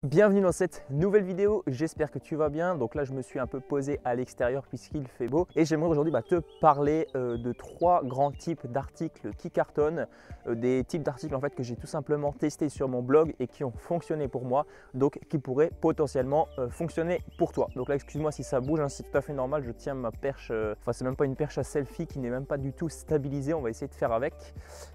Bienvenue dans cette nouvelle vidéo, j'espère que tu vas bien. Donc là je me suis un peu posé à l'extérieur puisqu'il fait beau et j'aimerais aujourd'hui te parler de trois grands types d'articles qui cartonnent, des types d'articles en fait que j'ai tout simplement testés sur mon blog et qui ont fonctionné pour moi, donc qui pourraient potentiellement fonctionner pour toi. Donc là excuse-moi si ça bouge, hein, c'est tout à fait normal, je tiens ma perche, enfin c'est même pas une perche à selfie qui n'est même pas du tout stabilisée, on va essayer de faire avec,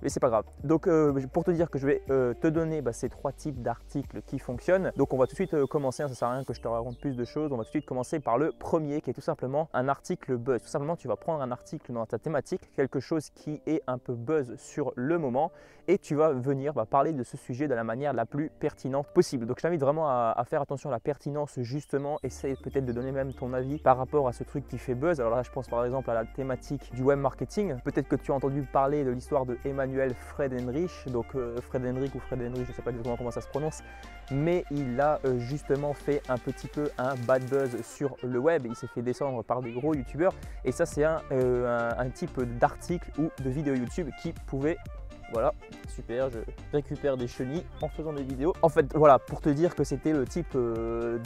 mais c'est pas grave. Donc pour te dire que je vais te donner ces trois types d'articles qui fonctionnent. Donc on va tout de suite commencer, hein, ça ne sert à rien que je te raconte plus de choses, on va tout de suite commencer par le premier qui est tout simplement un article buzz. Tout simplement tu vas prendre un article dans ta thématique, quelque chose qui est un peu buzz sur le moment et tu vas venir parler de ce sujet de la manière la plus pertinente possible. Donc je t'invite vraiment à faire attention à la pertinence justement, essaye peut-être de donner même ton avis par rapport à ce truc qui fait buzz. Alors là je pense par exemple à la thématique du web marketing, peut-être que tu as entendu parler de l'histoire de Emmanuel Friedenreich, donc Friedenreich ou Friedenreich, je ne sais pas exactement comment ça se prononce, mais il a justement fait un petit peu un bad buzz sur le web, il s'est fait descendre par des gros youtubeurs et ça c'est un type d'article ou de vidéo YouTube qui pouvait, voilà, super, je récupère des chenilles en faisant des vidéos. En fait, voilà, pour te dire que c'était le type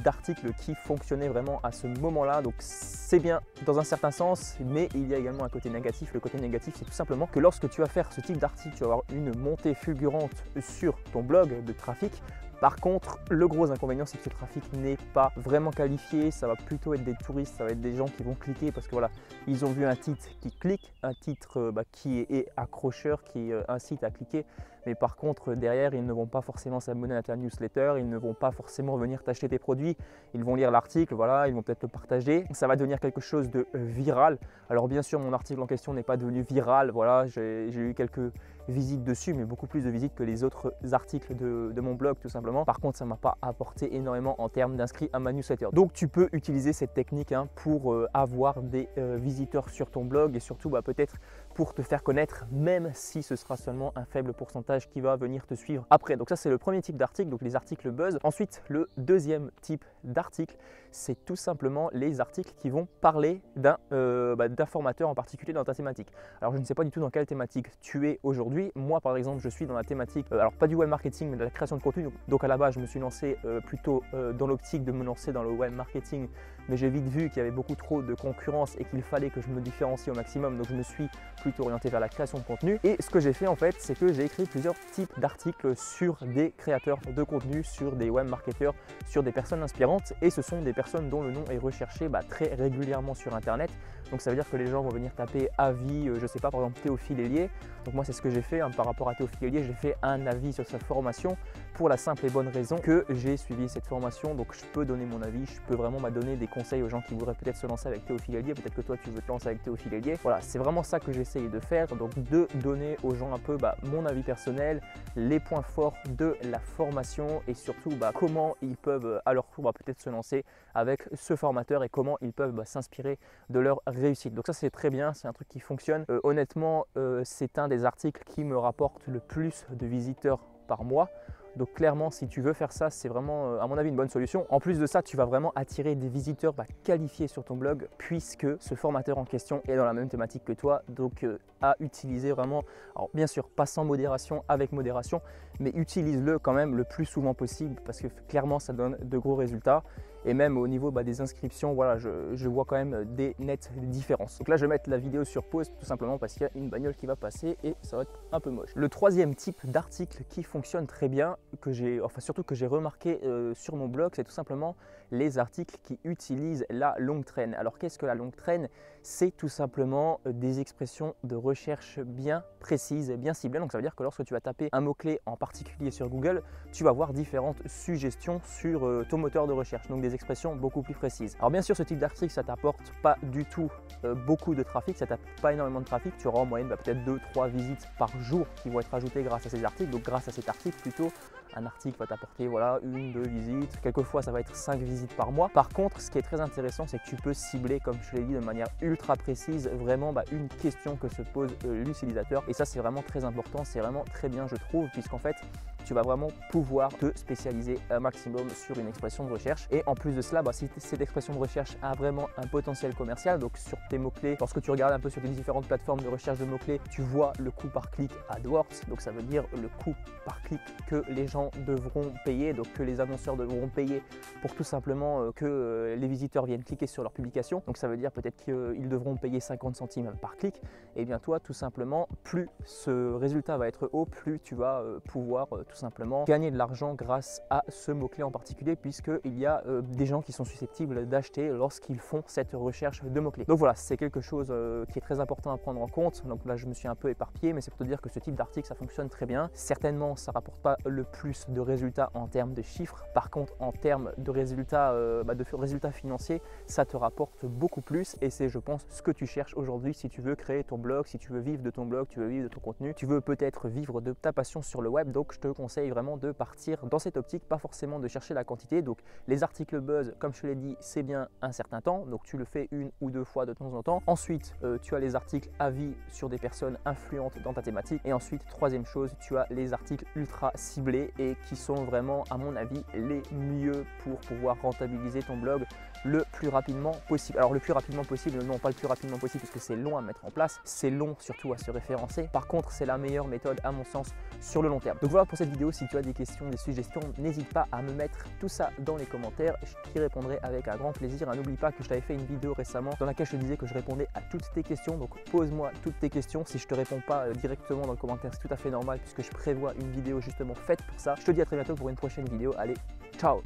d'article qui fonctionnait vraiment à ce moment-là. Donc c'est bien dans un certain sens, mais il y a également un côté négatif. Le côté négatif, c'est tout simplement que lorsque tu vas faire ce type d'article, tu vas avoir une montée fulgurante sur ton blog de trafic. Par contre, le gros inconvénient, c'est que ce trafic n'est pas vraiment qualifié. Ça va plutôt être des touristes, ça va être des gens qui vont cliquer parce que voilà, ils ont vu un titre qui clique, un titre qui est accrocheur, qui incite à cliquer. Mais par contre, derrière, ils ne vont pas forcément s'abonner à ta newsletter, ils ne vont pas forcément venir t'acheter tes produits. Ils vont lire l'article, voilà, ils vont peut-être le partager. Ça va devenir quelque chose de viral. Alors bien sûr, mon article en question n'est pas devenu viral. Voilà, j'ai eu quelques visites dessus, mais beaucoup plus de visites que les autres articles de mon blog tout simplement. Par contre, ça ne m'a pas apporté énormément en termes d'inscrits à ma newsletter. Donc tu peux utiliser cette technique pour avoir des visiteurs sur ton blog et surtout peut-être pour te faire connaître, même si ce sera seulement un faible pourcentage qui va venir te suivre après. Donc ça c'est le premier type d'article, donc les articles buzz. Ensuite, le deuxième type d'article, c'est tout simplement les articles qui vont parler d'un formateur en particulier dans ta thématique. Alors je ne sais pas du tout dans quelle thématique tu es aujourd'hui. Moi par exemple, je suis dans la thématique, alors pas du web marketing, mais de la création de contenu. Donc à la base, je me suis lancé plutôt dans l'optique de me lancer dans le web marketing, mais j'ai vite vu qu'il y avait beaucoup trop de concurrence et qu'il fallait que je me différencie au maximum. Donc je me suis plutôt orienté vers la création de contenu. Et ce que j'ai fait en fait, c'est que j'ai écrit plusieurs types d'articles sur des créateurs de contenu, sur des web marketeurs, sur des personnes inspirantes. Et ce sont des personnes dont le nom est recherché très régulièrement sur internet. Donc ça veut dire que les gens vont venir taper avis, je sais pas, par exemple Théophile Hélier. Donc moi c'est ce que j'ai fait par rapport à Théophile Hélier, j'ai fait un avis sur sa formation pour la simple et bonne raison que j'ai suivi cette formation. Donc je peux donner mon avis, je peux vraiment donner des conseils aux gens qui voudraient peut-être se lancer avec Théophile Hélier. Peut-être que toi tu veux te lancer avec Théophile Hélier. Voilà, c'est vraiment ça que j'essaye de faire, donc de donner aux gens un peu mon avis personnel, les points forts de la formation et surtout comment ils peuvent à leur tour peut-être se lancer avec ce formateur et comment ils peuvent s'inspirer de leur réussite. Donc ça c'est très bien, c'est un truc qui fonctionne. Honnêtement, c'est un des articles qui me rapporte le plus de visiteurs par mois. Donc clairement, si tu veux faire ça, c'est vraiment à mon avis une bonne solution. En plus de ça, tu vas vraiment attirer des visiteurs qualifiés sur ton blog puisque ce formateur en question est dans la même thématique que toi. Donc à utiliser vraiment, alors bien sûr pas sans modération, avec modération, mais utilise-le quand même le plus souvent possible parce que clairement ça donne de gros résultats. Et même au niveau des inscriptions, voilà, je vois quand même des nettes différences. Donc là, je vais mettre la vidéo sur pause tout simplement parce qu'il y a une bagnole qui va passer et ça va être un peu moche. Le troisième type d'article qui fonctionne très bien, surtout que j'ai remarqué sur mon blog, c'est tout simplement les articles qui utilisent la longue traîne. Alors qu'est-ce que la longue traîne? C'est tout simplement des expressions de recherche bien précises, bien ciblées. Donc ça veut dire que lorsque tu vas taper un mot-clé en particulier sur Google, tu vas voir différentes suggestions sur ton moteur de recherche. Donc des expressions beaucoup plus précises. Alors bien sûr, ce type d'article, ça t'apporte pas du tout beaucoup de trafic, ça t'apporte pas énormément de trafic. Tu auras en moyenne peut-être 2-3 visites par jour qui vont être ajoutées grâce à ces articles. Donc grâce à cet article, plutôt un article va t'apporter voilà 1-2 visites. Quelquefois, ça va être 5 visites par mois. Par contre, ce qui est très intéressant, c'est que tu peux cibler, comme je l'ai dit, de manière ultra précise, vraiment une question que se pose l'utilisateur. Et ça, c'est vraiment très important, c'est vraiment très bien, je trouve, puisqu'en fait, tu vas vraiment pouvoir te spécialiser un maximum sur une expression de recherche. Et en plus de cela, si cette expression de recherche a vraiment un potentiel commercial, donc sur tes mots-clés, lorsque tu regardes un peu sur les différentes plateformes de recherche de mots-clés, tu vois le coût par clic AdWords, donc ça veut dire le coût par clic que les gens devront payer, donc que les annonceurs devront payer pour tout simplement que les visiteurs viennent cliquer sur leur publication. Donc ça veut dire peut-être qu'ils devront payer 50 centimes par clic. Et bien toi, tout simplement, plus ce résultat va être haut, plus tu vas pouvoir tout simplement gagner de l'argent grâce à ce mot-clé en particulier, puisqu'il y a des gens qui sont susceptibles d'acheter lorsqu'ils font cette recherche de mots-clés. Donc voilà, c'est quelque chose qui est très important à prendre en compte. Donc là, je me suis un peu éparpillé, mais c'est pour te dire que ce type d'article, ça fonctionne très bien. Certainement, ça ne rapporte pas le plus de résultats en termes de chiffres. Par contre, en termes de résultats, résultats financiers, ça te rapporte beaucoup plus et c'est, je pense, ce que tu cherches aujourd'hui si tu veux créer ton blog, si tu veux vivre de ton blog, tu veux vivre de ton contenu, tu veux peut-être vivre de ta passion sur le web. Donc, je te conseille vraiment de partir dans cette optique, pas forcément de chercher la quantité. Donc, les articles buzz, comme je te l'ai dit, c'est bien un certain temps. Donc, tu le fais une ou deux fois de temps en temps. Ensuite, tu as les articles avis sur des personnes influentes dans ta thématique. Et ensuite, troisième chose, tu as les articles ultra ciblés et qui sont vraiment, à mon avis, les mieux pour pouvoir rentabiliser ton blog le plus rapidement possible. Alors le plus rapidement possible, non pas le plus rapidement possible parce que c'est long à mettre en place, c'est long surtout à se référencer. Par contre, c'est la meilleure méthode à mon sens sur le long terme. Donc voilà pour cette vidéo. Si tu as des questions, des suggestions, n'hésite pas à me mettre tout ça dans les commentaires. Je t'y répondrai avec un grand plaisir. N'oublie pas que je t'avais fait une vidéo récemment dans laquelle je te disais que je répondais à toutes tes questions. Donc pose-moi toutes tes questions. Si je te réponds pas directement dans le commentaire, c'est tout à fait normal puisque je prévois une vidéo justement faite pour ça. Je te dis à très bientôt pour une prochaine vidéo. Allez, ciao!